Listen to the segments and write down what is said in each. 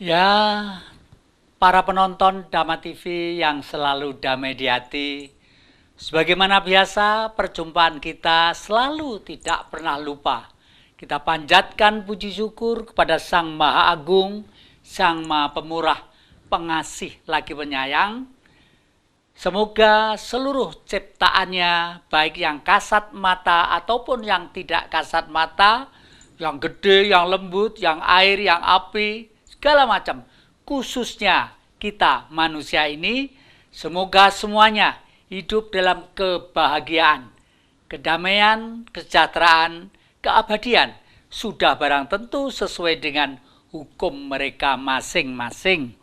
Ya, para penonton Dhamma TV yang selalu damai di hati, sebagaimana biasa perjumpaan kita selalu tidak pernah lupa. Kita panjatkan puji syukur kepada Sang Maha Agung, Sang Maha Pemurah, Pengasih lagi penyayang. Semoga seluruh ciptaannya, baik yang kasat mata ataupun yang tidak kasat mata, yang gede, yang lembut, yang air, yang api, segala macam, khususnya kita manusia ini, semoga semuanya hidup dalam kebahagiaan, kedamaian, kesejahteraan, keabadian, sudah barang tentu sesuai dengan hukum mereka masing-masing.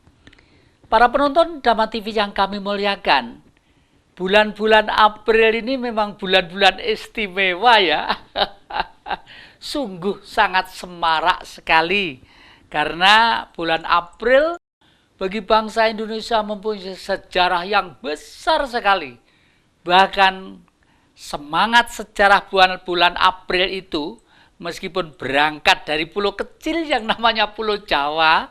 Para penonton Dhamma TV yang kami muliakan, bulan-bulan April ini memang bulan-bulan istimewa ya. Sungguh sangat semarak sekali. Karena bulan April bagi bangsa Indonesia mempunyai sejarah yang besar sekali. Bahkan semangat sejarah bulan April itu, meskipun berangkat dari pulau kecil yang namanya Pulau Jawa,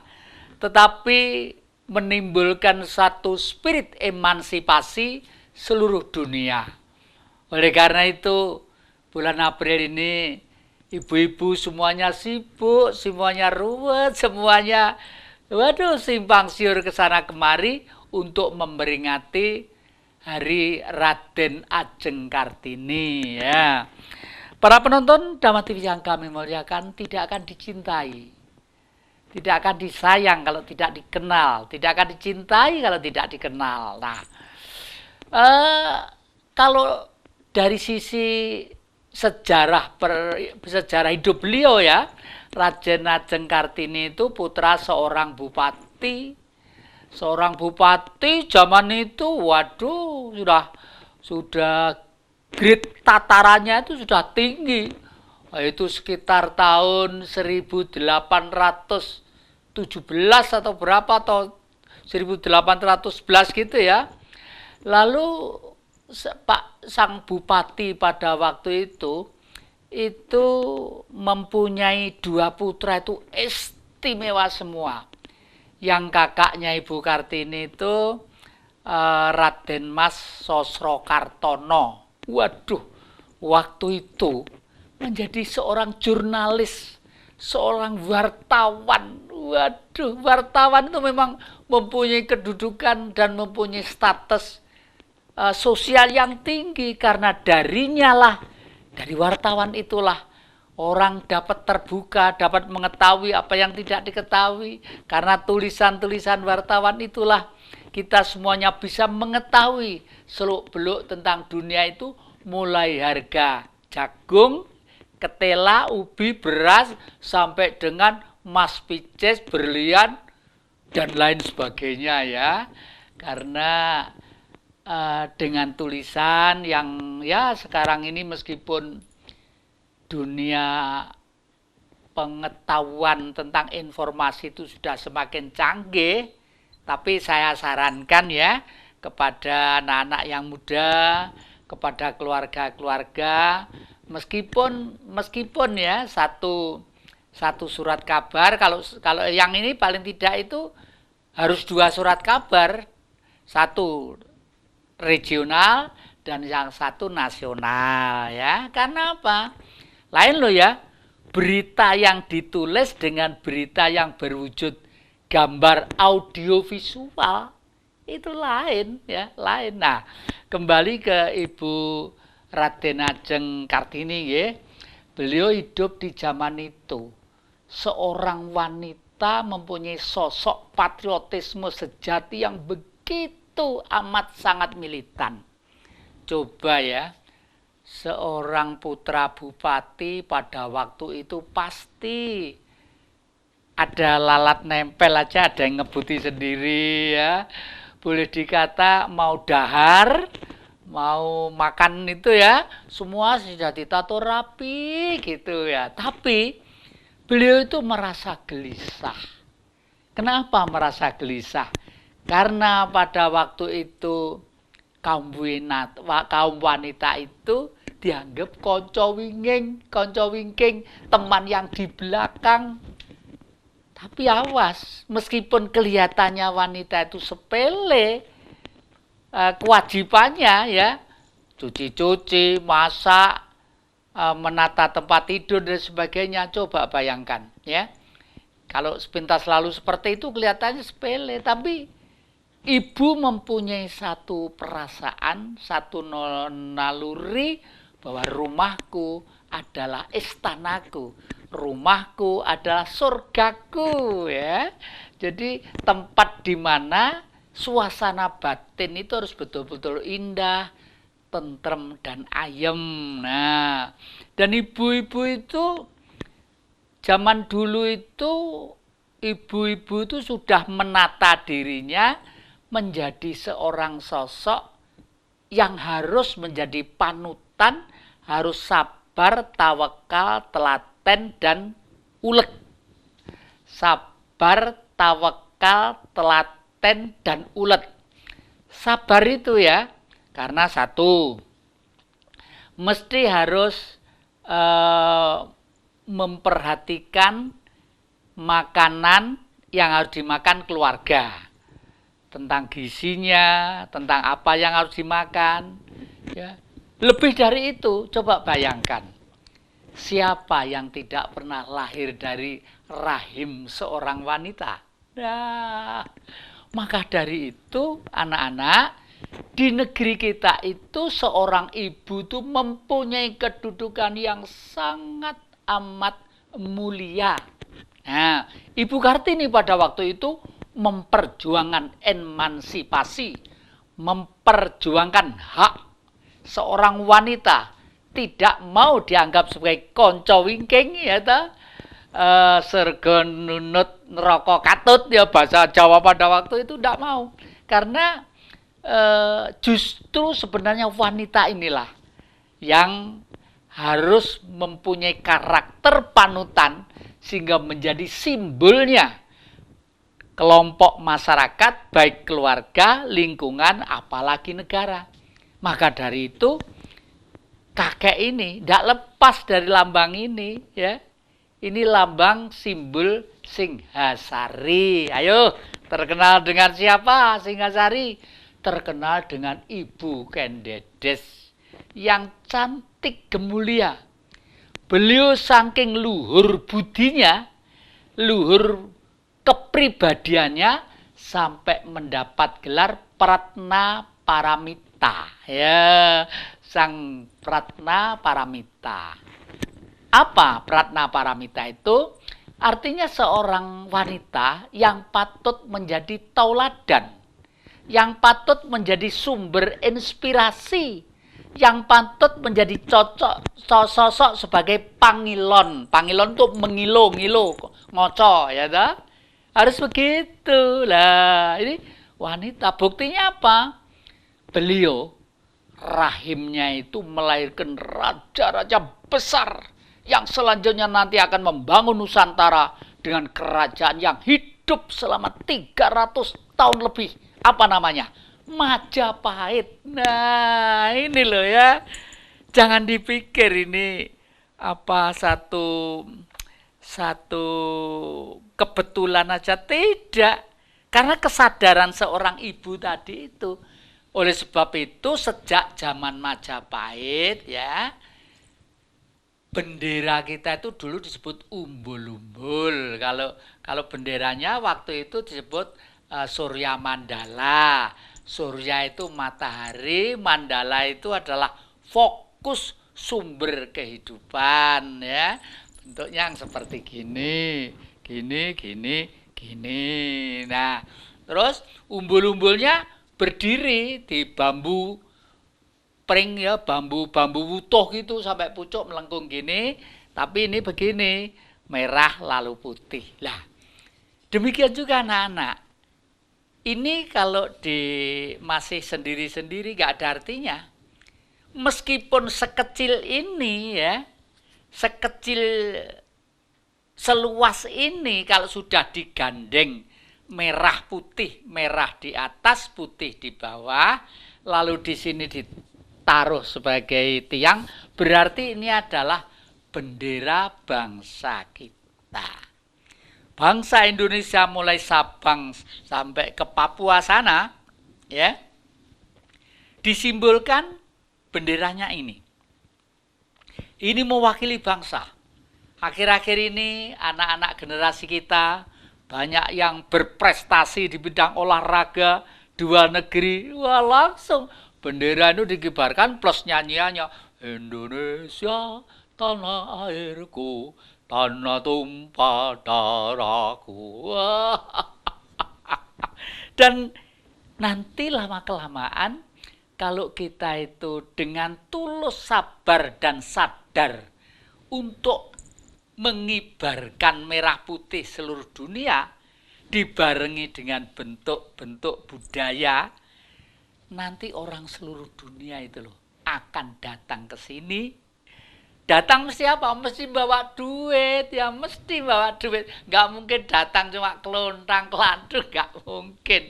tetapi menimbulkan satu spirit emansipasi seluruh dunia. Oleh karena itu, bulan April ini ibu-ibu semuanya sibuk, semuanya ruwet, semuanya simpang siur ke sana kemari untuk memperingati Hari Raden Ajeng Kartini ya. Para penonton Dhamma TV yang kami muliakan, tidak akan dicintai, tidak akan disayang kalau tidak dikenal, tidak akan dicintai kalau tidak dikenal. Nah, kalau dari sisi sejarah hidup beliau ya, Raden Ajeng Kartini itu putra seorang bupati. Seorang bupati zaman itu, waduh, sudah grade tatarannya itu sudah tinggi. Itu sekitar tahun 1817 atau berapa, atau 1811 gitu ya. Lalu sang bupati pada waktu itu mempunyai dua putra itu istimewa semua. Yang kakaknya Ibu Kartini itu Raden Mas Sosrokartono. Waduh, waktu itu menjadi seorang jurnalis, seorang wartawan. Waduh, wartawan itu memang mempunyai kedudukan dan mempunyai status sosial yang tinggi, karena dari wartawan itulah orang dapat terbuka, dapat mengetahui apa yang tidak diketahui. Karena tulisan-tulisan wartawan itulah kita semuanya bisa mengetahui seluk-beluk tentang dunia itu, mulai harga jagung, ketela, ubi, beras, sampai dengan emas, pices, berlian, dan lain sebagainya ya. Karena dengan tulisan yang ya sekarang ini, meskipun dunia pengetahuan tentang informasi itu sudah semakin canggih, tapi saya sarankan ya kepada anak-anak yang muda, kepada keluarga-keluarga, meskipun ya satu surat kabar, kalau yang ini paling tidak itu harus 2 surat kabar, satu regional dan yang satu nasional ya. Karena apa? Lain loh ya, berita yang ditulis dengan berita yang berwujud gambar audio visual itu lain ya, lain. Nah, kembali ke Ibu Raden Ajeng Kartini ya. Beliau hidup di zaman itu, seorang wanita mempunyai sosok patriotisme sejati yang begitu amat sangat militan. Coba ya, seorang putra bupati pada waktu itu pasti ada lalat nempel aja, ada yang ngebuti sendiri ya. Boleh dikata mau dahar, mau makan itu ya, semua sudah ditato rapi gitu ya. Tapi beliau itu merasa gelisah. Kenapa merasa gelisah? Karena pada waktu itu kaum wanita itu dianggap konco wingking, teman yang di belakang. Tapi awas, meskipun kelihatannya wanita itu sepele, kewajibannya ya, cuci-cuci, masak, menata tempat tidur dan sebagainya. Coba bayangkan ya. Kalau sepintas lalu seperti itu kelihatannya sepele, tapi ibu mempunyai satu perasaan, satu naluri bahwa rumahku adalah istanaku, rumahku adalah surgaku ya. Jadi tempat di mana suasana batin itu harus betul-betul indah, tentrem dan ayem. Nah, dan ibu-ibu itu zaman dulu itu ibu-ibu itu sudah menata dirinya menjadi seorang sosok yang harus menjadi panutan, harus sabar, tawakal, telaten, dan ulet. Sabar, tawakal, telaten, dan ulet. Sabar itu ya, karena satu, mesti harus memperhatikan makanan yang harus dimakan keluarga. Tentang gizinya, tentang apa yang harus dimakan. Ya. Lebih dari itu, coba bayangkan. Siapa yang tidak pernah lahir dari rahim seorang wanita? Nah, maka dari itu, anak-anak, di negeri kita itu seorang ibu itu mempunyai kedudukan yang sangat amat mulia. Nah, Ibu Kartini pada waktu itu memperjuangkan emansipasi, memperjuangkan hak seorang wanita, tidak mau dianggap sebagai konco wingking ya ta, serga nunut neraka katut ya bahasa Jawa pada waktu itu tidak mau, karena justru sebenarnya wanita inilah yang harus mempunyai karakter panutan sehingga menjadi simbolnya kelompok masyarakat, baik keluarga, lingkungan, apalagi negara. Maka dari itu, kakek ini tidak lepas dari lambang ini, ya. Ini lambang simbol Singhasari. Ayo, terkenal dengan siapa Singhasari? Terkenal dengan Ibu Kendedes yang cantik gemulia. Beliau saking luhur budinya, luhur kepribadiannya sampai mendapat gelar Pratna Paramita. Ya, Sang Pratna Paramita. Apa Pratna Paramita itu? Artinya seorang wanita yang patut menjadi tauladan, yang patut menjadi sumber inspirasi, yang patut menjadi sosok sebagai pangilon. Pangilon itu mengilo-ngilo, ngoco ya dah. Harus begitu lah. Ini wanita, buktinya apa? Beliau rahimnya itu melahirkan raja-raja besar yang selanjutnya nanti akan membangun Nusantara dengan kerajaan yang hidup selama 300 tahun lebih. Apa namanya? Majapahit. Nah, ini loh ya. Jangan dipikir ini apa satu kebetulan aja, tidak. Karena kesadaran seorang ibu tadi itu. Oleh sebab itu sejak zaman Majapahit ya, bendera kita itu dulu disebut umbul-umbul. Kalau benderanya waktu itu disebut Surya Mandala. Surya itu matahari, Mandala itu adalah fokus sumber kehidupan ya. Bentuknya yang seperti gini, gini. Nah, terus umbul-umbulnya berdiri di bambu pring ya, bambu wutuh gitu sampai pucuk melengkung gini, tapi ini begini, merah lalu putih. Lah, demikian juga anak-anak. Ini kalau masih sendiri-sendiri gak ada artinya. Meskipun sekecil ini ya, sekecil seluas ini, kalau sudah digandeng merah putih, merah di atas, putih di bawah, lalu di sini ditaruh sebagai tiang, berarti ini adalah bendera bangsa kita. bangsa Indonesia mulai Sabang sampai ke Papua sana, ya, disimbolkan benderanya ini. Ini mewakili bangsa. Akhir-akhir ini anak-anak generasi kita banyak yang berprestasi di bidang olahraga, dua negeri, wah langsung bendera itu dikibarkan plus nyanyiannya Indonesia tanah airku, tanah tumpah darahku. Dan nanti lama-kelamaan kalau kita itu dengan tulus sabar dan sadar untuk mengibarkan merah putih seluruh dunia dibarengi dengan bentuk-bentuk budaya, nanti orang seluruh dunia itu loh akan datang ke sini. Datang mesti apa? Mesti bawa duit, ya mesti bawa duit. Nggak mungkin datang cuma kelontang kelantung, nggak mungkin.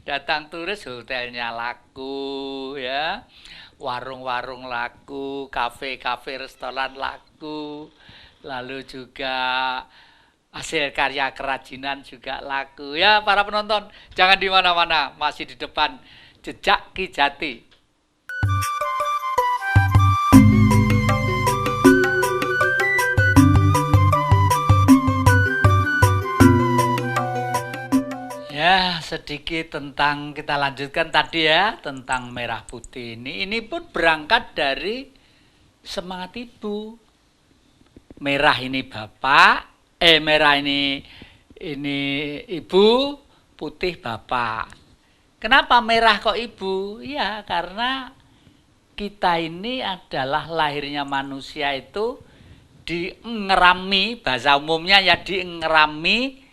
Datang turis hotelnya laku, ya, warung-warung laku, kafe-kafe, restoran laku, lalu juga hasil karya kerajinan juga laku. Ya, para penonton, jangan di mana-mana, masih di depan Jejak Ki Jati. Ya, sedikit tentang kita lanjutkan tadi ya, tentang merah putih ini. Ini pun berangkat dari semangat ibu. Merah ini bapak, merah ini ibu, putih bapak. Kenapa merah kok ibu? Ya, karena kita ini adalah lahirnya manusia itu diengerami, bahasa umumnya ya diengerami,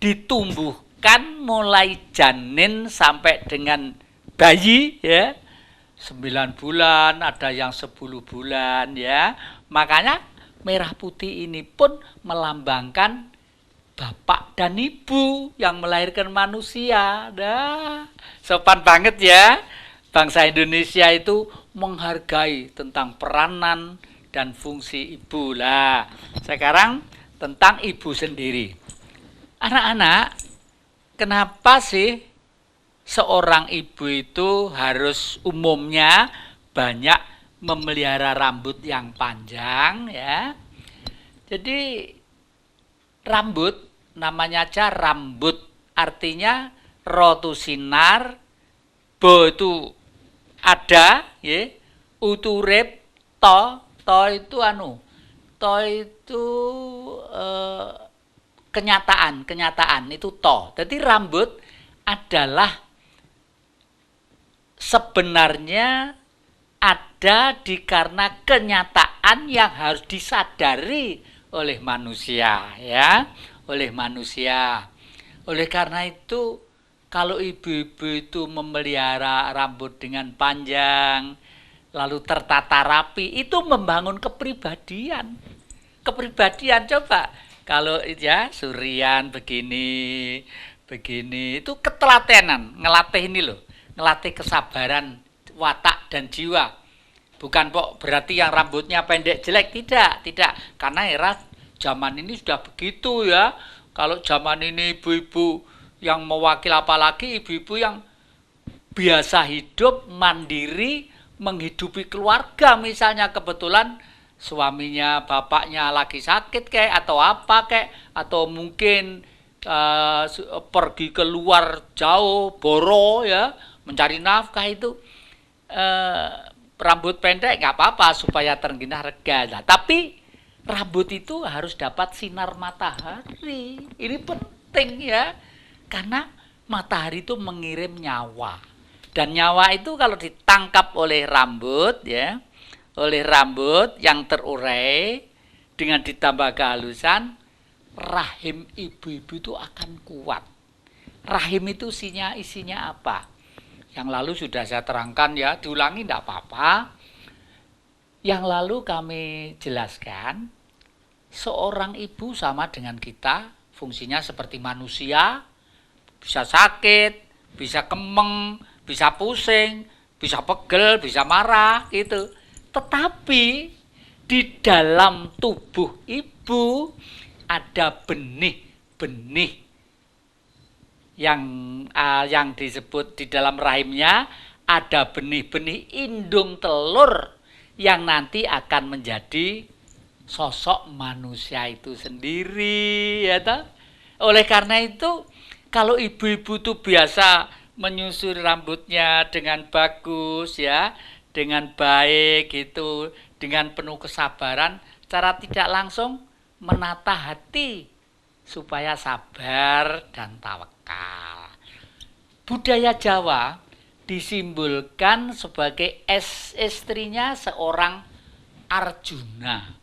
ditumbuh kan mulai janin sampai dengan bayi ya 9 bulan, ada yang 10 bulan ya. Makanya merah putih ini pun melambangkan bapak dan ibu yang melahirkan manusia. Nah, sopan banget ya. Bangsa Indonesia itu menghargai tentang peranan dan fungsi ibu. Lah, sekarang tentang ibu sendiri. Anak-anak, kenapa sih seorang ibu itu harus umumnya banyak memelihara rambut yang panjang ya? Jadi rambut namanya aja rambut, artinya ro itu sinar, bo itu ada, ya, uturip, to itu to itu kenyataan itu to. Jadi rambut adalah sebenarnya ada karena kenyataan yang harus disadari oleh manusia ya, oleh manusia. Oleh karena itu kalau ibu-ibu itu memelihara rambut dengan panjang lalu tertata rapi, itu membangun kepribadian. Kepribadian coba kalau ya Surian begini itu ketelatenan, ngelatih ini loh, ngelatih kesabaran watak dan jiwa. Bukan kok berarti yang rambutnya pendek jelek, tidak, karena era zaman ini sudah begitu ya. Kalau zaman ini ibu-ibu yang mewakili, apalagi ibu-ibu yang biasa hidup mandiri menghidupi keluarga, misalnya kebetulan suaminya bapaknya lagi sakit kayak atau apa kayak, atau mungkin pergi keluar jauh boro ya mencari nafkah, itu rambut pendek nggak apa-apa supaya terengginah rega. Nah, tapi rambut itu harus dapat sinar matahari. Ini penting ya, karena matahari itu mengirim nyawa, dan nyawa itu kalau ditangkap oleh rambut ya, oleh rambut yang terurai dengan ditambah kehalusan, rahim ibu-ibu itu akan kuat. Rahim itu isinya apa? Yang lalu sudah saya terangkan ya, diulangi tidak apa-apa. Yang lalu kami jelaskan, seorang ibu sama dengan kita, fungsinya seperti manusia, bisa sakit, bisa kemeng, bisa pusing, bisa pegel, bisa marah gitu. Tetapi di dalam tubuh ibu ada benih benih yang disebut di dalam rahimnya, ada benih-benih indung telur yang nanti akan menjadi sosok manusia itu sendiri, ya toh? Oleh karena itu, kalau ibu-ibu tuh biasa menyusur rambutnya dengan bagus ya, dengan baik gitu, dengan penuh kesabaran, secara tidak langsung menata hati supaya sabar dan tawakal. Budaya Jawa disimbolkan sebagai istrinya seorang Arjuna.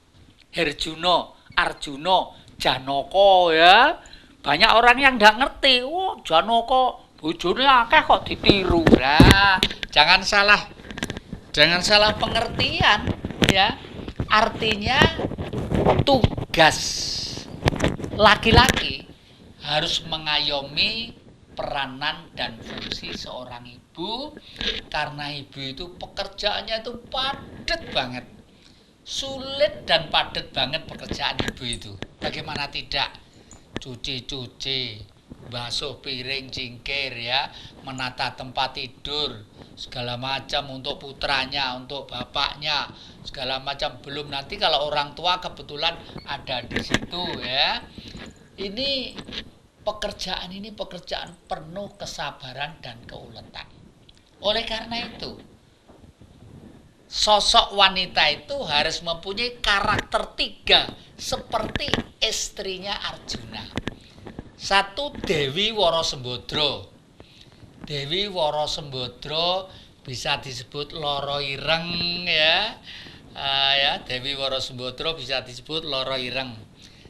Herjuno, Arjuno, Janaka ya. Banyak orang yang nggak ngerti, oh Janaka bojone akeh kok ditiru. Nah, jangan salah pengertian ya. Artinya tugas laki-laki harus mengayomi peranan dan fungsi seorang ibu, karena ibu itu pekerjaannya itu padat banget, sulit dan padat banget pekerjaan ibu itu. Bagaimana tidak? Cuci-cuci, basuh piring, cingkir ya, menata tempat tidur, segala macam untuk putranya, untuk bapaknya, segala macam. Belum nanti kalau orang tua kebetulan ada di situ ya. Ini pekerjaan penuh kesabaran dan keuletan. Oleh karena itu, sosok wanita itu harus mempunyai karakter 3 seperti istrinya Arjuna. 1, Dewi Wara Sembadra. Dewi Wara Sembadra bisa disebut Loro Ireng ya. Dewi Wara Sembadra bisa disebut Loro Ireng.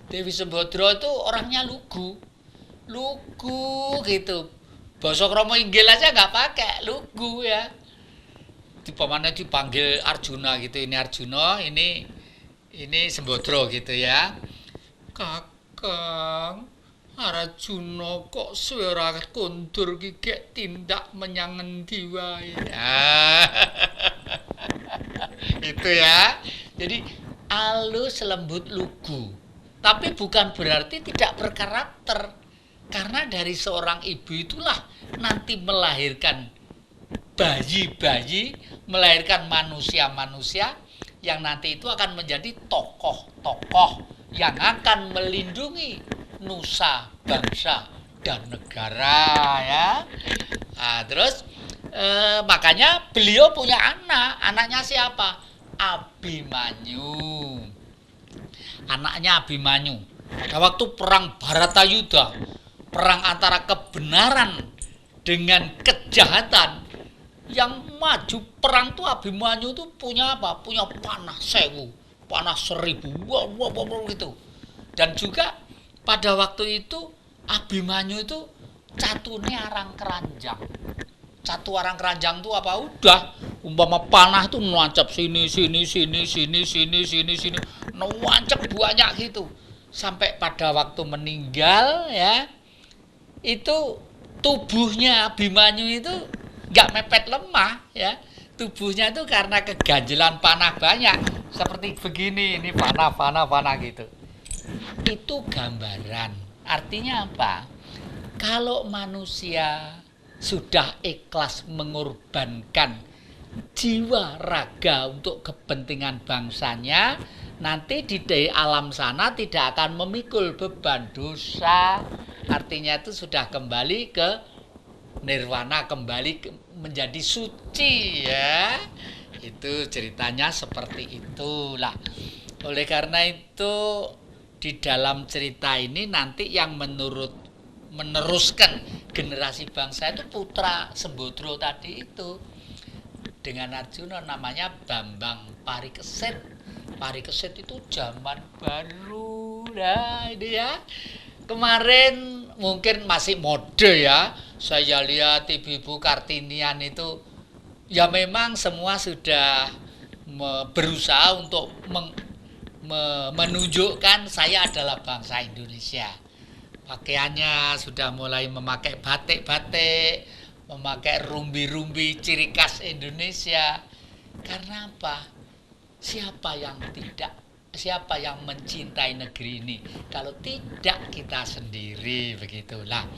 Dewi Sembadra itu orangnya lugu gitu. Basa krama inggil aja nggak pakai, lugu ya. Dipamane dipanggil Arjuna gitu, ini Arjuna, ini Sembadra gitu ya. Kakang, Arjuna kok suara kondur gigek tindak menyang endi wae. Itu ya. Jadi alus lembut lugu. Tapi bukan berarti tidak berkarakter. Karena dari seorang ibu itulah nanti melahirkan bayi-bayi, melahirkan manusia-manusia yang nanti itu akan menjadi tokoh-tokoh yang akan melindungi nusa, bangsa, dan negara ya. Nah, terus makanya beliau punya anaknya siapa? Abimanyu. Anaknya Abimanyu. Pada waktu perang Bharatayuda, perang antara kebenaran dengan kejahatan, yang maju perang tuh Abimanyu tuh punya apa? Punya panah 1000, panah 1000, gitu. Dan juga pada waktu itu Abimanyu itu catune arang keranjang. Catu arang keranjang tuh apa? Udah umpama panah tuh nancap sini, nancap banyak gitu. Sampai pada waktu meninggal ya, itu tubuhnya Abimanyu itu nggak mepet lemah ya, tubuhnya itu karena keganjelan panah banyak seperti begini, ini panah gitu. Itu gambaran. Artinya apa? Kalau manusia sudah ikhlas mengorbankan jiwa raga untuk kepentingan bangsanya, nanti di alam sana tidak akan memikul beban dosa. Artinya itu sudah kembali ke nirwana, kembali menjadi suci ya. Itu ceritanya seperti itulah. Oleh karena itu di dalam cerita ini nanti yang meneruskan generasi bangsa itu putra Sembadra tadi itu dengan Arjuna, namanya Bambang Parikesit. Parikesit itu zaman baru. Nah ini ya, kemarin mungkin masih mode ya, saya lihat ibu-ibu Kartinian itu ya memang semua sudah berusaha untuk menunjukkan saya adalah bangsa Indonesia. Pakaiannya sudah mulai memakai batik-batik, memakai rumbi-rumbi ciri khas Indonesia. Karena apa? Siapa yang tidak siapa yang mencintai negeri ini kalau tidak kita sendiri, begitulah.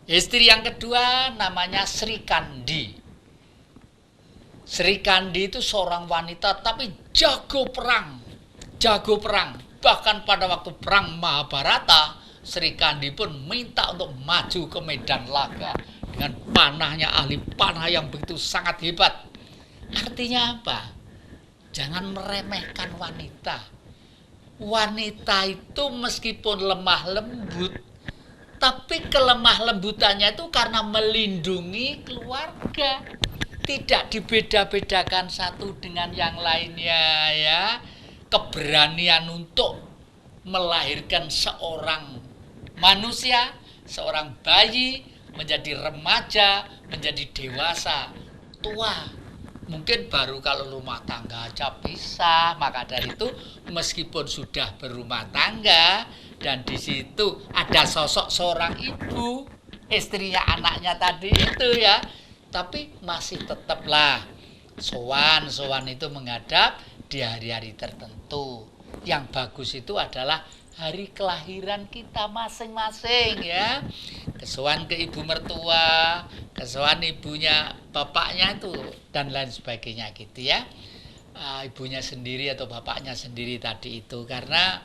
Istri yang kedua namanya Sri Kandi. Sri Kandi itu seorang wanita tapi jago perang. Jago perang. Bahkan pada waktu perang Mahabharata, Sri Kandi pun minta untuk maju ke medan laga dengan panahnya, ahli panah yang begitu sangat hebat. Artinya apa? Jangan meremehkan wanita. Wanita itu meskipun lemah lembut, tapi kelemah lembutannya itu karena melindungi keluarga. Tidak dibeda-bedakan satu dengan yang lainnya, ya. Keberanian untuk melahirkan seorang manusia, seorang bayi, menjadi remaja, menjadi dewasa, tua. Mungkin baru kalau rumah tangga aja bisa. Maka dari itu meskipun sudah berumah tangga dan di situ ada sosok seorang ibu, istrinya anaknya tadi itu ya, tapi masih tetaplah sowan itu menghadap di hari-hari tertentu. Yang bagus itu adalah hari kelahiran kita masing-masing ya. Kesowan ke ibu mertua, kesowan ibunya, bapaknya itu dan lain sebagainya gitu ya. Ibunya sendiri atau bapaknya sendiri tadi itu, karena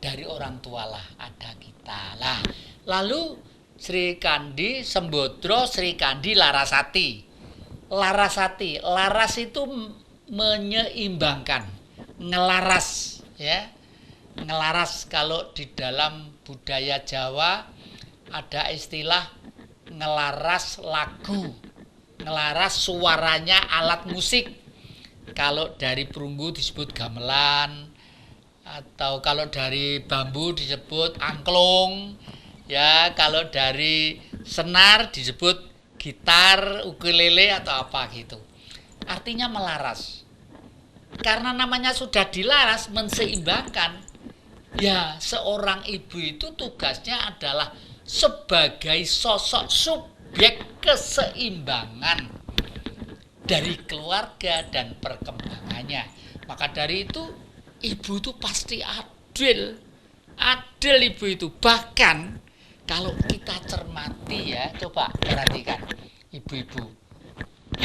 dari orang tua lah ada kita lah. Lalu Sri Kandi Sembodro, Sri Kandi Larasati. Larasati, laras itu menyeimbangkan, ngelaras ya. Ngelaras, kalau di dalam budaya Jawa ada istilah ngelaras lagu, ngelaras suaranya alat musik. Kalau dari perunggu disebut gamelan, atau kalau dari bambu disebut angklung, ya. Kalau dari senar disebut gitar, ukulele atau apa gitu. Artinya melaras. Karena namanya sudah dilaras, menseimbangkan. Ya, seorang ibu itu tugasnya adalah sebagai sosok subjek keseimbangan dari keluarga dan perkembangannya. Maka dari itu ibu itu pasti adil. Adil ibu itu. Bahkan kalau kita cermati ya, coba perhatikan ibu-ibu.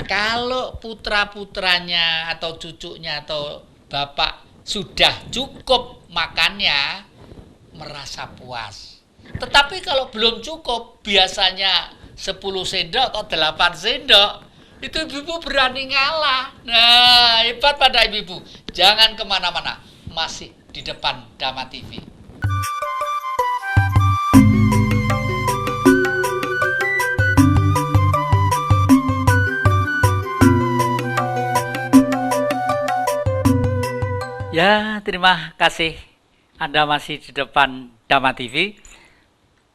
Kalau putra-putranya atau cucunya atau bapak sudah cukup makannya, merasa puas. Tetapi kalau belum cukup, biasanya 10 sendok atau 8 sendok, itu ibu-ibu berani ngalah. Nah, hebat pada ibu-ibu. Jangan kemana-mana, masih di depan Dhamma TV. Ya, terima kasih Anda masih di depan Dhamma TV.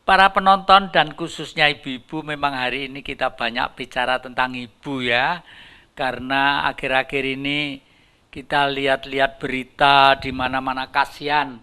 Para penonton dan khususnya ibu-ibu, memang hari ini kita banyak bicara tentang ibu ya. Karena akhir-akhir ini kita lihat-lihat berita di mana-mana, kasihan.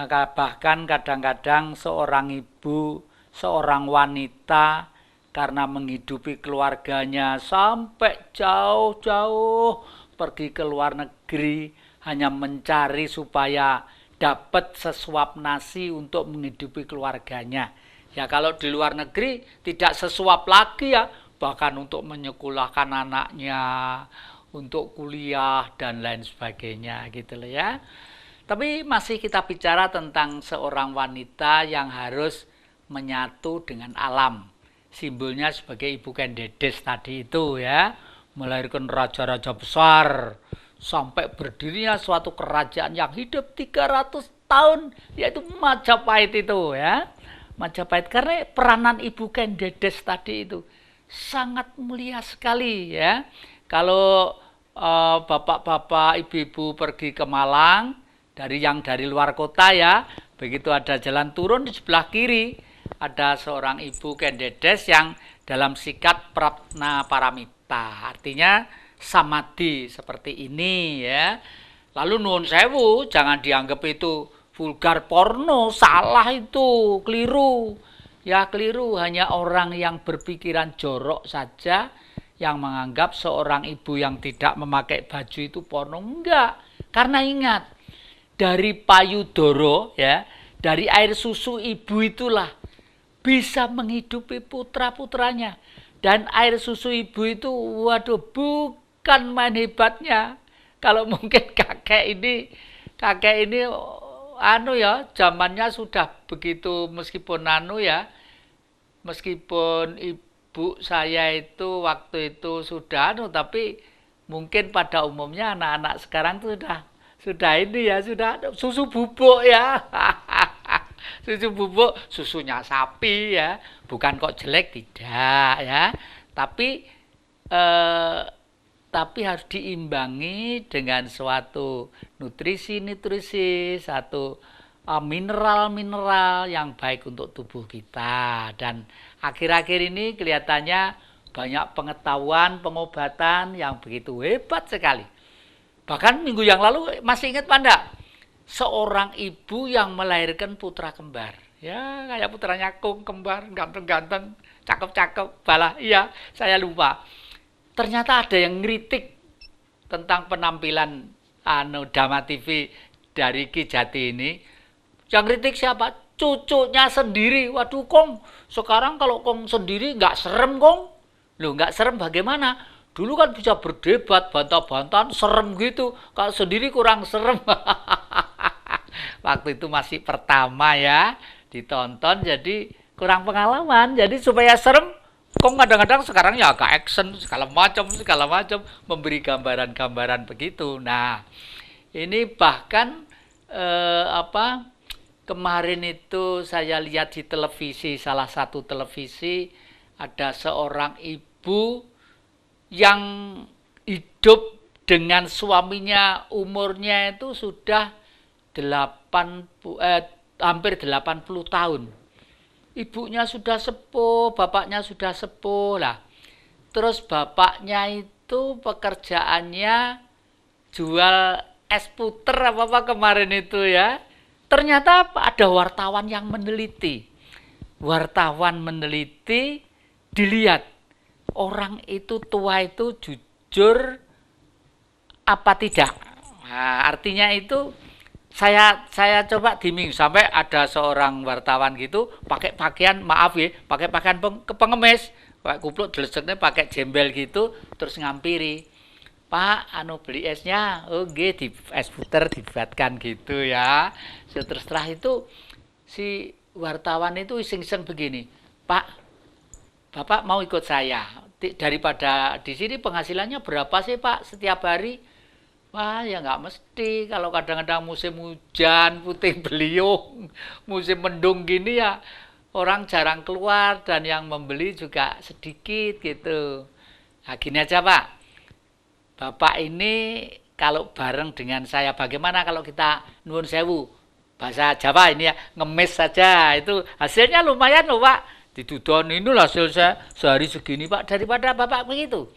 Bahkan kadang-kadang seorang ibu, seorang wanita karena menghidupi keluarganya sampai jauh-jauh pergi ke luar negeri hanya mencari supaya dapat sesuap nasi untuk menghidupi keluarganya. Ya, kalau di luar negeri tidak sesuap lagi ya, bahkan untuk menyekolahkan anaknya, untuk kuliah dan lain sebagainya gitu loh ya. Tapi masih kita bicara tentang seorang wanita yang harus menyatu dengan alam. Simbolnya sebagai Ibu Kendedes tadi itu ya, melahirkan raja-raja besar sampai berdirinya suatu kerajaan yang hidup 300 tahun, yaitu Majapahit itu ya. Majapahit, karena peranan Ibu Kendedes tadi itu sangat mulia sekali ya. Kalau bapak-bapak, ibu-ibu pergi ke Malang dari luar kota ya, begitu ada jalan turun di sebelah kiri ada seorang Ibu Kendedes yang dalam sikat Prapna Paramita, artinya samadhi seperti ini ya. Lalu nuwun sewu, jangan dianggap itu vulgar porno, salah itu, keliru. Ya keliru, hanya orang yang berpikiran jorok saja yang menganggap seorang ibu yang tidak memakai baju itu porno. Enggak, karena ingat, dari payudara ya, dari air susu ibu itulah bisa menghidupi putra-putranya. Dan air susu ibu itu waduh bukan main hebatnya. Kalau mungkin kakek ini anu ya, zamannya sudah begitu, meskipun ibu saya itu waktu itu sudah anu, tapi mungkin pada umumnya anak-anak sekarang tuh sudah ini ya, sudah susu bubuk ya. Susu bubuk, susunya sapi ya, bukan kok jelek, tidak ya, tapi harus diimbangi dengan suatu nutrisi, satu mineral-mineral yang baik untuk tubuh kita. Dan akhir-akhir ini kelihatannya banyak pengetahuan, pengobatan yang begitu hebat sekali. Bahkan minggu yang lalu masih ingat Pak enggak? Seorang ibu yang melahirkan putra kembar. Ya, kayak putranya Kung, kembar, ganteng-ganteng, cakep-cakep, balah. Iya, saya lupa. Ternyata ada yang ngeritik tentang penampilan Dama TV dari Ki Jati ini. Yang ngeritik siapa? Cucunya sendiri. Waduh, Kong, sekarang kalau Kong sendiri nggak serem, Kong. Loh, nggak serem bagaimana? Dulu kan bisa berdebat, bantah-bantahan, serem gitu. Kalau sendiri kurang serem. Waktu itu masih pertama ya, ditonton, jadi kurang pengalaman. Jadi supaya serem, kok kadang-kadang sekarang ya agak action, segala macam, memberi gambaran-gambaran begitu. Nah, ini bahkan kemarin itu saya lihat di televisi, salah satu televisi, ada seorang ibu yang hidup dengan suaminya, umurnya itu sudah hampir 80 tahun. Ibunya sudah sepuh, bapaknya sudah sepuh lah. Terus bapaknya itu pekerjaannya jual es puter apa kemarin itu ya. Ternyata ada wartawan yang meneliti. Wartawan meneliti, dilihat orang itu tua itu jujur apa tidak. Nah, artinya itu saya coba diming sampai ada seorang wartawan gitu pakai pakaian pengemis, pakai kupluk deleseknya pakai jembel gitu, terus ngampiri, Pak, beli esnya, oke, di es puter dibuatkan gitu ya. Terus setelah itu si wartawan itu iseng-iseng begini, Pak, Bapak mau ikut saya, daripada di sini penghasilannya berapa sih Pak setiap hari? Wah, ya nggak mesti. Kalau kadang-kadang musim hujan, puting beliung, musim mendung gini ya orang jarang keluar dan yang membeli juga sedikit gitu. Nah, gini aja Pak, Bapak ini kalau bareng dengan saya, bagaimana kalau kita nuwun sewu, bahasa Jawa ini ya, ngemis saja, itu hasilnya lumayan loh Pak. Didudon inilah hasil saya sehari segini Pak, daripada Bapak begitu.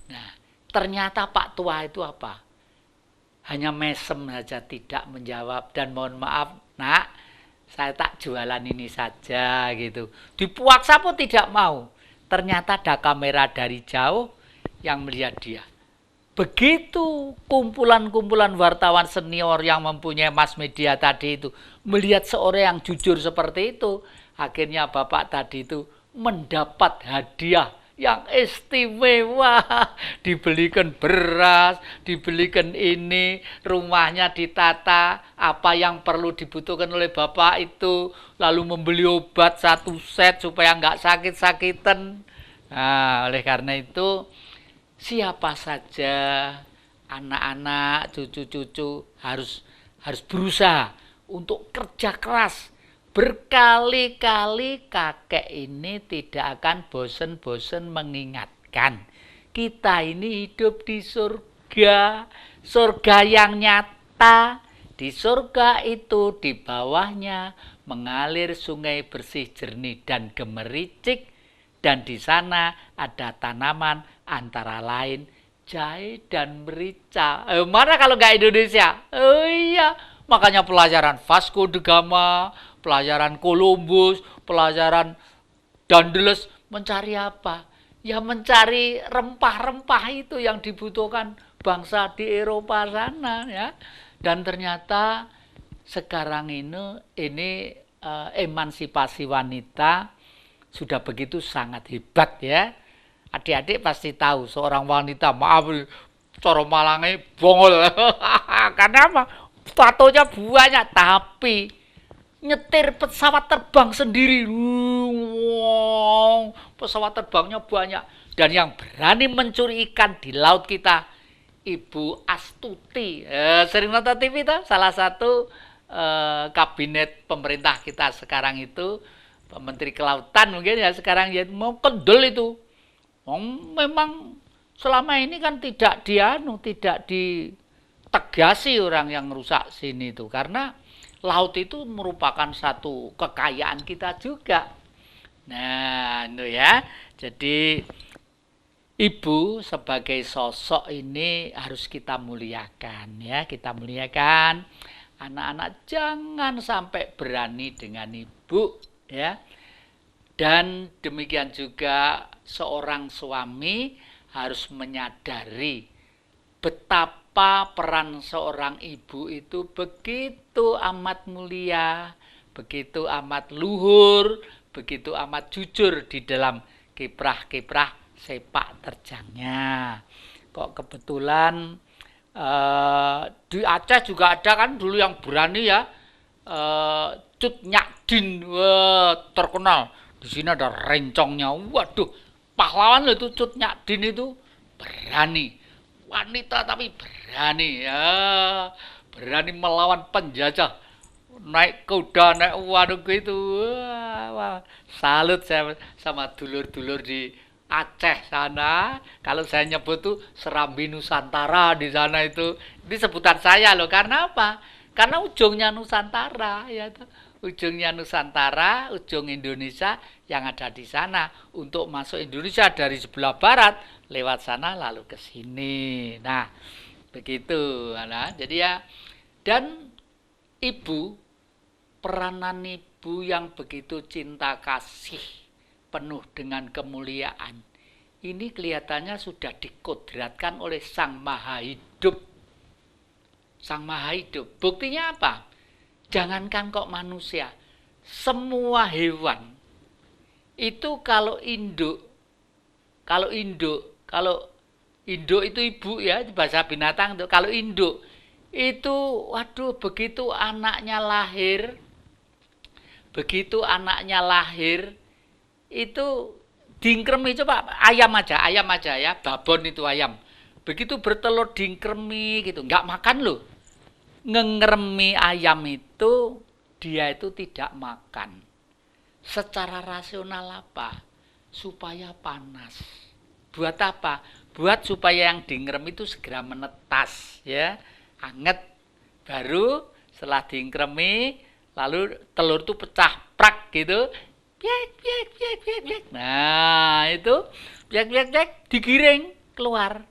Nah, ternyata Pak tua itu apa? Hanya mesem saja, tidak menjawab, dan mohon maaf nak, saya tak jualan ini saja gitu. Dipaksa pun tidak mau. Ternyata ada kamera dari jauh yang melihat dia. Begitu kumpulan-kumpulan wartawan senior yang mempunyai mass media tadi itu melihat seorang yang jujur seperti itu, akhirnya bapak tadi itu mendapat hadiah yang istimewa, dibelikan beras, dibelikan ini, rumahnya ditata, apa yang perlu dibutuhkan oleh bapak itu, lalu membeli obat 1 set supaya nggak sakit-sakitan. Nah, oleh karena itu, siapa saja, anak-anak, cucu-cucu harus berusaha untuk kerja keras. Berkali-kali kakek ini tidak akan bosan-bosan mengingatkan. Kita ini hidup di surga, surga yang nyata. Di surga itu di bawahnya mengalir sungai bersih jernih dan gemericik. Dan di sana ada tanaman antara lain jahe dan merica. Mana kalau nggak Indonesia? Oh iya, makanya pelajaran Vasco da Gama, pelajaran Columbus, pelajaran Daedalus mencari apa? Ya mencari rempah-rempah itu yang dibutuhkan bangsa di Eropa sana ya. Dan ternyata sekarang ini emansipasi wanita sudah begitu sangat hebat ya. Adik-adik pasti tahu seorang wanita, maaf, cara Malange bongol. Karena apa? Tatonya banyak, tapi nyetir pesawat terbang sendiri. Wow, pesawat terbangnya banyak. Dan yang berani mencuri ikan di laut kita, Ibu Astuti. Sering nonton TV tuh, salah satu kabinet pemerintah kita sekarang itu, Menteri Kelautan mungkin ya sekarang ya, mau kendel itu. Memang selama ini kan tidak ditegasi orang yang rusak sini itu, karena laut itu merupakan satu kekayaan kita juga. Nah, itu ya. Jadi ibu sebagai sosok ini harus kita muliakan ya, kita muliakan. Anak-anak jangan sampai berani dengan ibu ya. Dan demikian juga seorang suami harus menyadari betapa peran seorang ibu itu begitu amat mulia, begitu amat luhur, begitu amat jujur di dalam kiprah-kiprah sepak terjangnya. Kok kebetulan di Aceh juga ada kan dulu yang berani ya, Cut Nyadin, terkenal. Di sini ada rencongnya, waduh, pahlawan loh itu Cut Nyadin itu, berani, wanita tapi berani ya, berani melawan penjajah, naik kuda, naik waduh gitu, wah, salut saya sama dulur-dulur di Aceh sana. Kalau saya nyebut tuh Serambi Nusantara di sana itu, ini sebutan saya loh, karena apa? Karena ujungnya Nusantara ya, ujungnya Nusantara, ujung Indonesia yang ada di sana. Untuk masuk Indonesia dari sebelah barat lewat sana lalu ke sini. Nah, begitu. Nah, jadi ya, dan ibu, peranan ibu yang begitu cinta kasih, penuh dengan kemuliaan, ini kelihatannya sudah dikodratkan oleh Sang Maha Hidup. Sang Maha Hidup. Buktinya apa? Jangankan kok manusia, semua hewan itu kalau induk itu ibu ya, bahasa binatang itu. Kalau induk itu, waduh, begitu anaknya lahir itu dingkremi. Coba ayam aja ya, babon itu ayam. Begitu bertelur dingkremi gitu, nggak makan loh. Ngeremi ayam itu, dia itu tidak makan. Secara rasional apa? Supaya panas. Buat apa? Buat supaya yang dingrem itu segera menetas ya, anget. Baru setelah dingkremi, lalu telur itu pecah prak gitu. Nah, itu digiring keluar,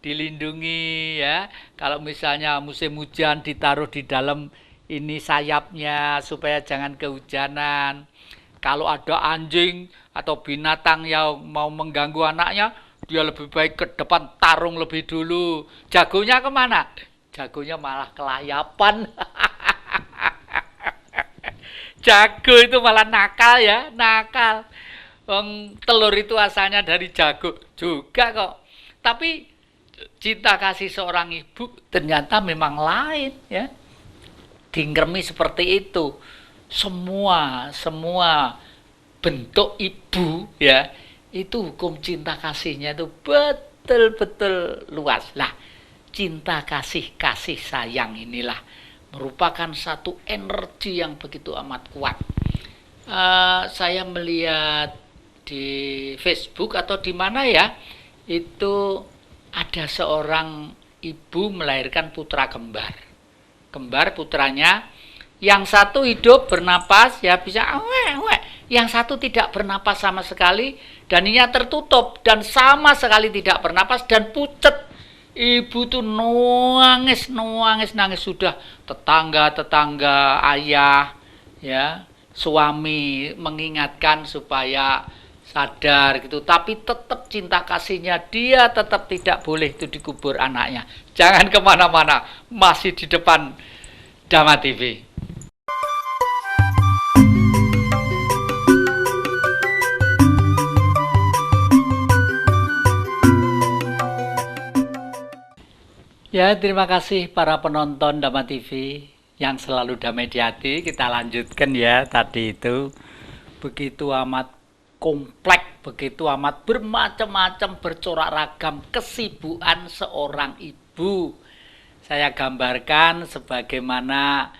dilindungi ya. Kalau misalnya musim hujan, ditaruh di dalam ini sayapnya supaya jangan kehujanan. Kalau ada anjing atau binatang yang mau mengganggu anaknya, dia lebih baik ke depan tarung lebih dulu. Jagonya kemana? Jagonya malah kelayapan. Jago itu malah nakal ya, nakal. Telur itu asalnya dari jago juga kok. Tapi cinta kasih seorang ibu ternyata memang lain ya. Dingkremi seperti itu. Semua bentuk ibu ya, itu hukum cinta kasihnya itu betul-betul luas. Lah, cinta kasih sayang inilah merupakan satu energi yang begitu amat kuat. Saya melihat di Facebook atau di mana ya, itu ada seorang ibu melahirkan putra kembar putranya, yang satu hidup bernapas ya bisa yang satu tidak bernapas sama sekali, dan ini tertutup dan sama sekali tidak bernapas dan pucat. Ibu tuh nangis, sudah tetangga ayah ya, suami mengingatkan supaya sadar gitu, tapi tetap cinta kasihnya, dia tetap tidak boleh itu dikubur anaknya. Jangan kemana-mana, masih di depan Dhamma TV. Ya, terima kasih para penonton Dhamma TV yang selalu damai di hati. Kita lanjutkan ya, tadi itu begitu amat kompleks, begitu amat bermacam-macam, bercorak ragam kesibukan seorang ibu. Saya gambarkan sebagaimana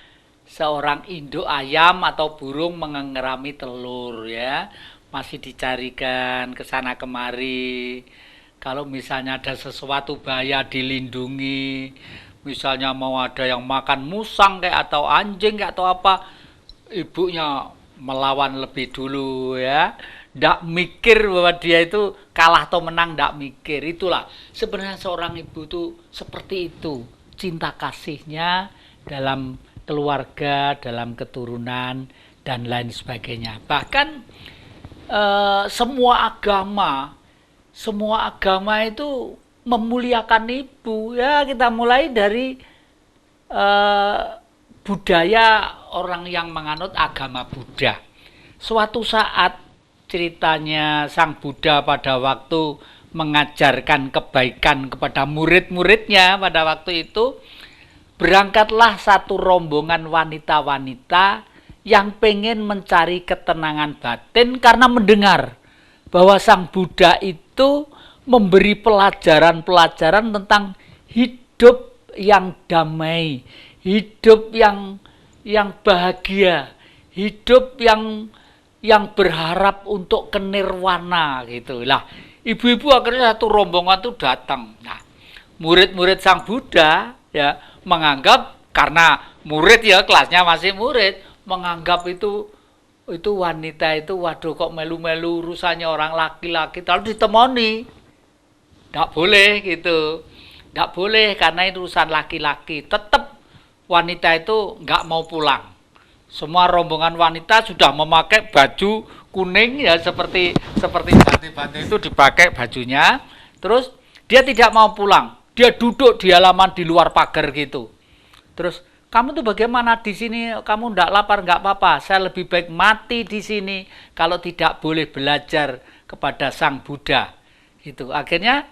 seorang induk ayam atau burung mengerami telur ya, masih dicarikan ke sana kemari. Kalau misalnya ada sesuatu bahaya dilindungi, misalnya mau ada yang makan musang kayak atau anjing kayak atau apa, ibunya melawan lebih dulu ya. Nggak mikir bahwa dia itu kalah atau menang, nggak mikir. Itulah sebenarnya seorang ibu itu seperti itu, cinta kasihnya dalam keluarga, dalam keturunan dan lain sebagainya. Bahkan semua agama itu memuliakan ibu ya. Kita mulai dari budaya orang yang menganut agama Buddha. Suatu saat ceritanya Sang Buddha pada waktu mengajarkan kebaikan kepada murid-muridnya, pada waktu itu berangkatlah satu rombongan wanita-wanita yang pengen mencari ketenangan batin karena mendengar bahwa Sang Buddha itu memberi pelajaran-pelajaran tentang hidup yang damai, hidup yang bahagia, hidup yang berharap untuk kenirwana gitu. Lah, ibu-ibu akhirnya satu rombongan itu datang. Nah, murid-murid Sang Buddha ya menganggap, karena murid ya kelasnya masih murid, menganggap itu wanita itu, waduh kok melu-melu urusannya orang laki-laki, lalu ditemoni. Nggak boleh gitu, nggak boleh karena itu urusan laki-laki. Tetap wanita itu nggak mau pulang. Semua rombongan wanita sudah memakai baju kuning ya, seperti bante-bante itu dipakai bajunya. Terus dia tidak mau pulang, dia duduk di halaman di luar pagar gitu. Terus, kamu tuh bagaimana di sini? Kamu ndak lapar nggak apa-apa. Saya lebih baik mati di sini kalau tidak boleh belajar kepada Sang Buddha. Gitu. Akhirnya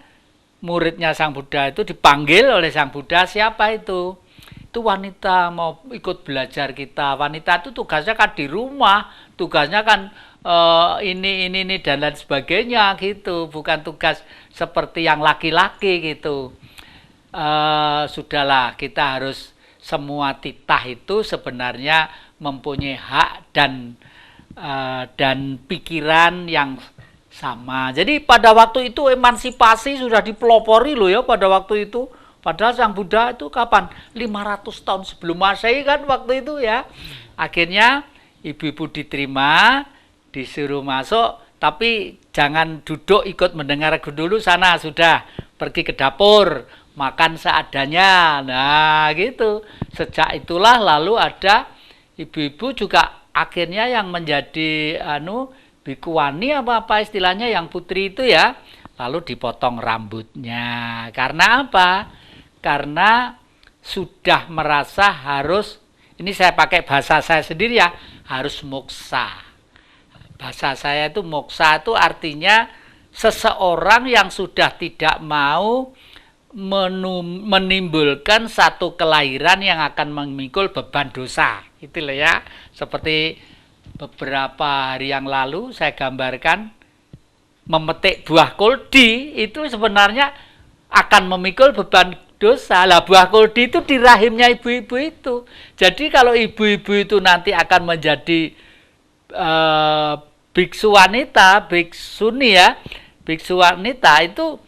muridnya Sang Buddha itu dipanggil oleh Sang Buddha. Siapa itu? Itu wanita mau ikut belajar kita. Wanita itu tugasnya kan di rumah, tugasnya kan ini dan lain sebagainya gitu. Bukan tugas seperti yang laki-laki gitu. Sudahlah, kita harus, semua titah itu sebenarnya mempunyai hak dan pikiran yang sama. Jadi pada waktu itu emansipasi sudah dipelopori loh ya pada waktu itu. Padahal Sang Buddha itu kapan? 500 tahun sebelum Masehi kan waktu itu ya. Akhirnya ibu-ibu diterima, disuruh masuk, tapi jangan duduk ikut mendengar dulu, sana sudah pergi ke dapur, makan seadanya. Nah gitu. Sejak itulah lalu ada ibu-ibu juga akhirnya yang menjadi bikuwani apa istilahnya, yang putri itu ya, lalu dipotong rambutnya. Karena apa? Karena sudah merasa harus, ini saya pakai bahasa saya sendiri ya, harus moksa. Bahasa saya itu moksa itu artinya seseorang yang sudah tidak mau menimbulkan satu kelahiran yang akan memikul beban dosa. Itu loh ya. Seperti beberapa hari yang lalu saya gambarkan, memetik buah koldi itu sebenarnya akan memikul beban dosa. Lah, buah koldi itu di rahimnya ibu-ibu itu. Jadi kalau ibu-ibu itu nanti akan menjadi biksu wanita, biksuni ya, biksu wanita itu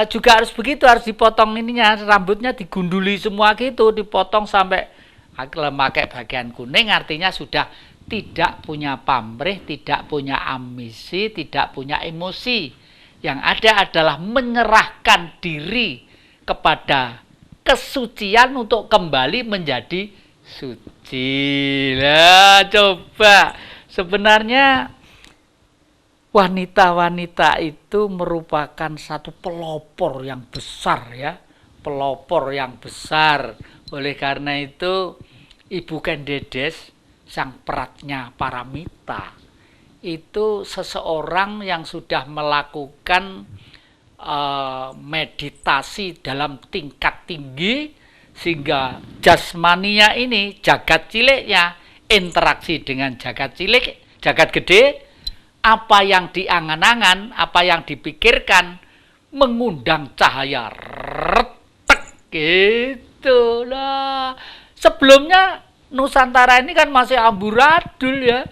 juga harus begitu, harus dipotong ininya, rambutnya digunduli semua gitu, dipotong sampai memakai bagian kuning, artinya sudah tidak punya pamrih, tidak punya ambisi, tidak punya emosi. Yang ada adalah menyerahkan diri kepada kesucian untuk kembali menjadi suci. Lah, coba sebenarnya wanita-wanita itu merupakan satu pelopor yang besar ya, pelopor yang besar. Oleh karena itu Ibu Kendedes, sang peratnya Paramita, itu seseorang yang sudah melakukan meditasi dalam tingkat tinggi, sehingga jasmania ini, jagat ciliknya, interaksi dengan jagat cilik, jagat gede, apa yang diangan-angan, apa yang dipikirkan, mengundang cahaya retek gitu lah. Sebelumnya Nusantara ini kan masih amburadul ya.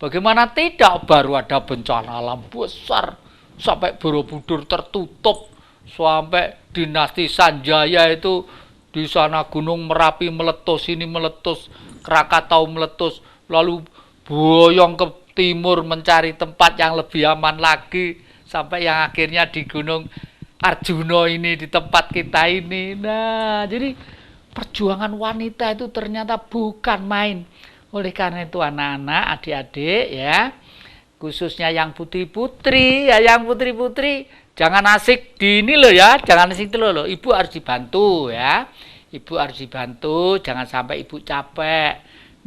Bagaimana tidak, baru ada bencana alam besar sampai Borobudur tertutup, sampai dinasti Sanjaya itu di sana Gunung Merapi meletus, ini meletus, Krakatau meletus, lalu boyong ke timur mencari tempat yang lebih aman lagi, sampai yang akhirnya di Gunung Arjuna ini, di tempat kita ini. Nah, jadi perjuangan wanita itu ternyata bukan main. Oleh karena itu anak-anak, adik-adik ya, khususnya yang putri-putri ya, yang putri-putri jangan asik di ini loh ya, jangan asik itu loh. Ibu harus dibantu ya. Ibu harus dibantu, jangan sampai ibu capek.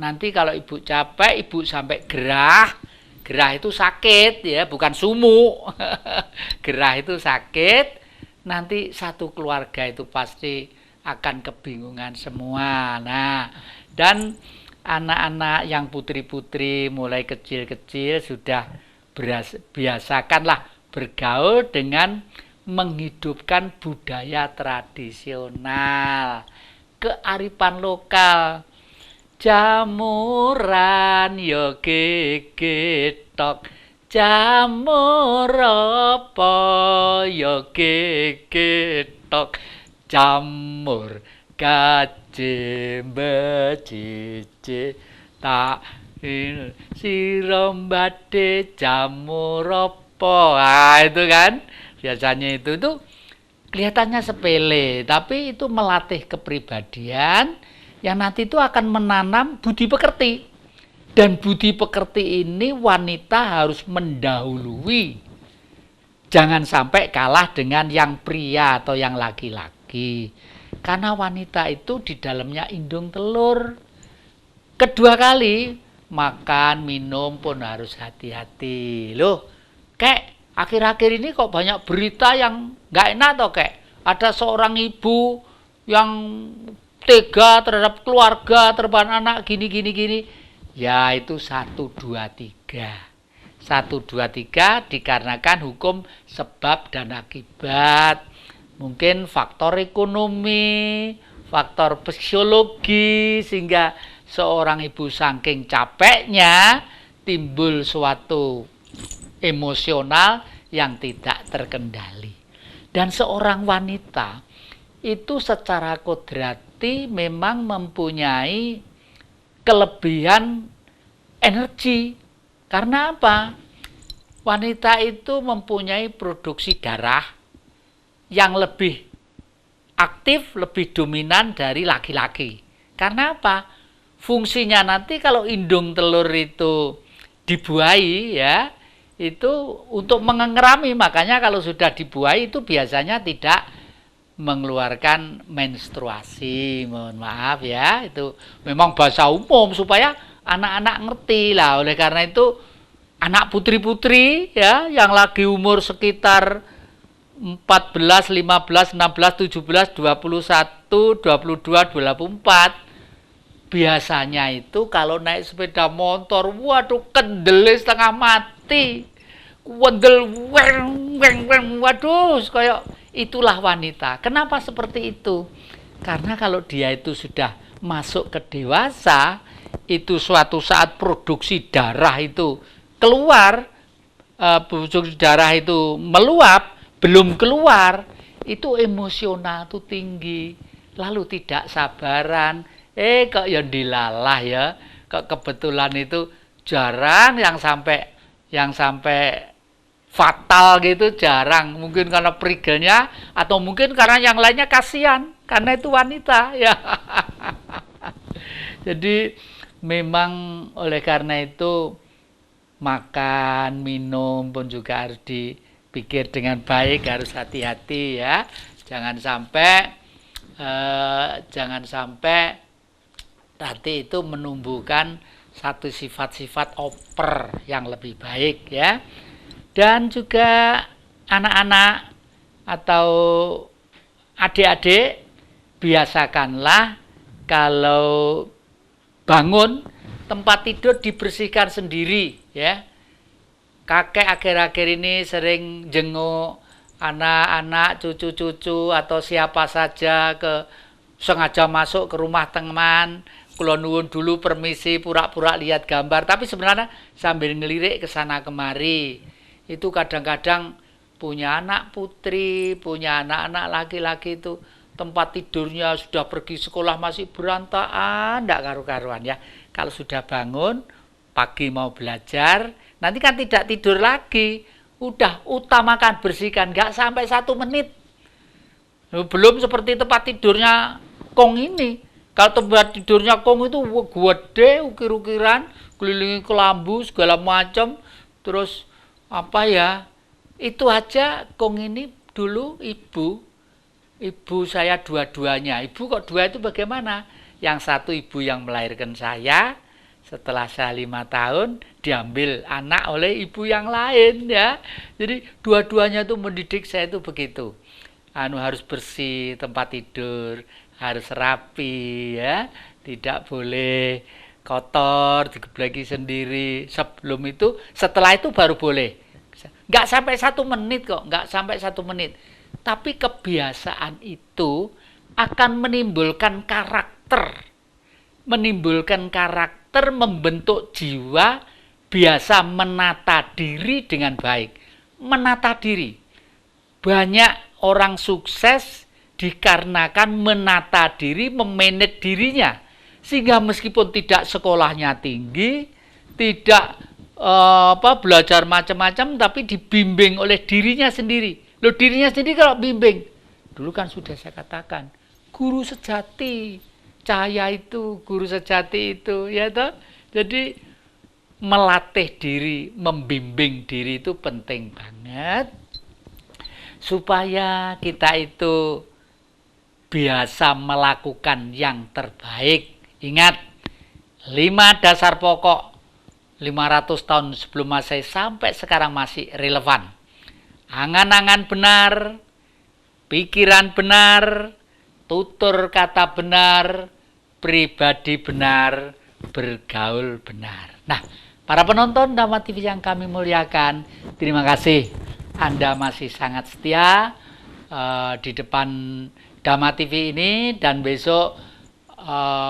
Nanti kalau ibu capek, ibu sampai gerah. Gerah itu sakit ya, bukan sumuk. Gerah itu sakit. Nanti satu keluarga itu pasti akan kebingungan semua. Nah, dan anak-anak yang putri-putri mulai kecil-kecil sudah biasakanlah bergaul dengan menghidupkan budaya tradisional, kearifan lokal. Jamuran yo gegetok, jamur apa yo gegetok, jamur kajembe cici tak sirom bade jamur apa. Nah, itu kan biasanya itu kelihatannya sepele, tapi itu melatih kepribadian yang nanti itu akan menanam budi pekerti. Dan budi pekerti ini wanita harus mendahului. Jangan sampai kalah dengan yang pria atau yang laki-laki. Karena wanita itu di dalamnya indung telur. Kedua kali, makan, minum pun harus hati-hati. Loh, kayak akhir-akhir ini kok banyak berita yang gak enak toh, kayak ada seorang ibu yang tega terhadap keluarga, terhadap anak, gini. Ya itu 1, 2, 3. 1, 2, 3 dikarenakan hukum sebab dan akibat. Mungkin faktor ekonomi, faktor psikologi, sehingga seorang ibu saking capeknya timbul suatu emosional yang tidak terkendali. Dan seorang wanita itu secara kodrati memang mempunyai kelebihan energi. Karena apa? Wanita itu mempunyai produksi darah yang lebih aktif, lebih dominan dari laki-laki. Karena apa? Fungsinya nanti kalau indung telur itu dibuahi ya, itu untuk mengerami. Makanya kalau sudah dibuahi itu biasanya tidak mengeluarkan menstruasi, mohon maaf ya, itu memang bahasa umum supaya anak-anak ngerti lah. Oleh karena itu anak putri-putri ya yang lagi umur sekitar 14, 15, 16, 17, 21, 22, 24 biasanya itu kalau naik sepeda motor, waduh kendele setengah mati, wendel weng, waduh kayak itulah wanita. Kenapa seperti itu? Karena kalau dia itu sudah masuk ke dewasa, itu suatu saat produksi darah itu keluar, produksi darah itu meluap, belum keluar, itu emosional itu tinggi, lalu tidak sabaran, kok ya dilalah ya, kok kebetulan itu jarang yang sampai fatal gitu, jarang. Mungkin karena perigelnya atau mungkin karena yang lainnya kasihan karena itu wanita ya. Jadi memang oleh karena itu makan, minum pun juga harus dipikir dengan baik, harus hati-hati ya. Jangan sampai nanti itu menumbuhkan satu sifat-sifat oper yang lebih baik ya. Dan juga anak-anak atau adik-adik biasakanlah kalau bangun tempat tidur dibersihkan sendiri ya. Kakek akhir-akhir ini sering jenguk anak-anak, cucu-cucu atau siapa saja sengaja masuk ke rumah teman, kula nuwun dulu permisi, pura-pura lihat gambar, tapi sebenarnya sambil ngelirik ke sana kemari. Itu kadang-kadang punya anak putri, punya anak-anak laki-laki itu tempat tidurnya sudah pergi sekolah masih berantakan, enggak karu-karuan ya. Kalau sudah bangun, pagi mau belajar, nanti kan tidak tidur lagi. Udah utamakan bersihkan, nggak sampai 1 menit. Belum seperti tempat tidurnya Kong ini. Kalau tempat tidurnya Kong itu gede, ukir-ukiran, kelilingi kelambu segala macam. Terus apa ya? Itu aja Kong ini dulu ibu saya dua-duanya. Ibu kok dua itu bagaimana? Yang satu ibu yang melahirkan saya. Setelah saya 5 tahun, diambil anak oleh ibu yang lain ya. Jadi dua-duanya itu mendidik saya itu begitu. Harus bersih tempat tidur, harus rapi ya. Tidak boleh kotor, digebleki sendiri. Setelah itu baru boleh. Nggak sampai 1 menit kok, nggak sampai 1 menit. Tapi kebiasaan itu akan menimbulkan karakter. Membentuk jiwa biasa menata diri dengan baik. Menata diri. Banyak orang sukses dikarenakan menata diri, memanage dirinya. Sehingga meskipun tidak sekolahnya tinggi, tidak belajar macam-macam, tapi dibimbing oleh dirinya sendiri. Loh, dirinya sendiri kalau bimbing. Dulu kan sudah saya katakan, guru sejati. Cahaya itu, guru sejati itu, ya toh. Jadi melatih diri, membimbing diri itu penting banget supaya kita itu biasa melakukan yang terbaik. Ingat, 5 dasar pokok 500 tahun sebelum Masehi sampai sekarang masih relevan. Angan-angan benar, pikiran benar, tutur kata benar, pribadi benar, bergaul benar. Nah, para penonton Dhamma TV yang kami muliakan, terima kasih Anda masih sangat setia di depan Dhamma TV ini, dan besok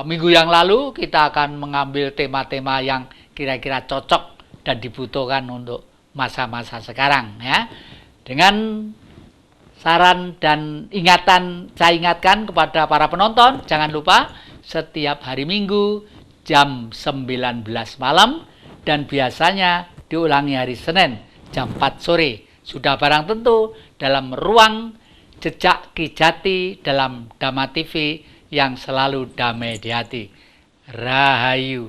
minggu yang lalu kita akan mengambil tema-tema yang kira-kira cocok dan dibutuhkan untuk masa-masa sekarang ya. Dengan saran dan ingatan, saya ingatkan kepada para penonton, jangan lupa setiap hari Minggu jam 19 malam dan biasanya diulangi hari Senin jam 4 sore. Sudah barang tentu dalam ruang Jejak Ki Jati dalam Dhamma TV yang selalu damai di hati. Rahayu.